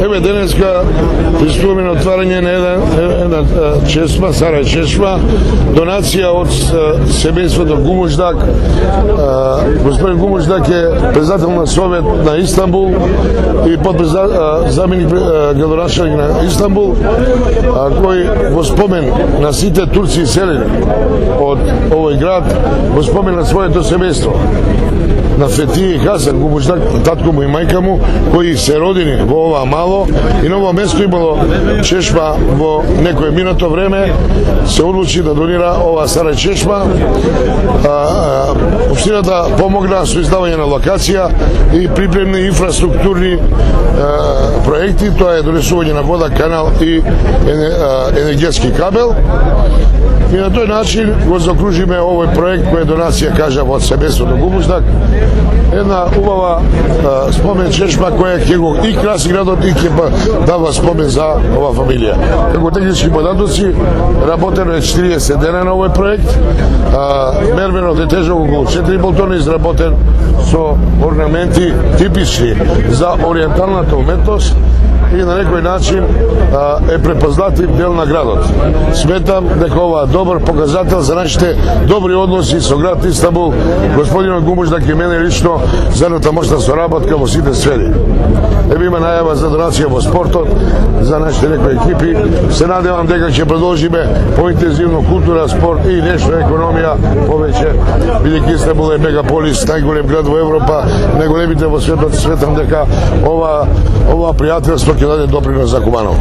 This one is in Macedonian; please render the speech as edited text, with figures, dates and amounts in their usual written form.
Еве денеска приступуваме на отварање на една чешма, Сара чешма, донација од семејството Гумуждак. Господин Гумуждак е председател на Совет на Истанбул и заменик градоначелник на Истанбул, кој во спомен на сите турци иселени од овој град, во спомен на своето семејство, на Фетија и Хасан Гумуждак, татко му и мајка му, кои се родени во ова мало и на ова место имало чешма во некое минато време, се одлучи да донира ова стара чешма. Општината помогна со издавање на локација и припремни инфраструктурни проекти, тоа е донесување на вода, канал и енергетски кабел. И на тој начин го закружиме овој проект кој е донација, кажав, од семејството Гумуждак. Една убава спомен чешма која ќе го и краси градот и ќе дава спомен за ова фамилија. Како технички податоци, работено е 40 дена на овој проект. Мерменот е тежок околу 4,5 тони, изработен со орнаменти типични за ориенталната уметност и на некој начин е препознатлив дел на градот. Сметам дека ова е добар показател за нашите добри односи со град Истанбул, господинот Гумуждак и мене лично, за едната мощна соработка во сите сфери. Еве има најава за донација во спортот, за нашите некои екипи. Се надевам дека ќе продолжиме поинтензивно култура, спорт и нешто економија повеќе, бидејќи Истанбул е мегаполис, најголем град во Европа, најголемите во светот. Светам дека ова пријателство ќе даде допринос за Куманово.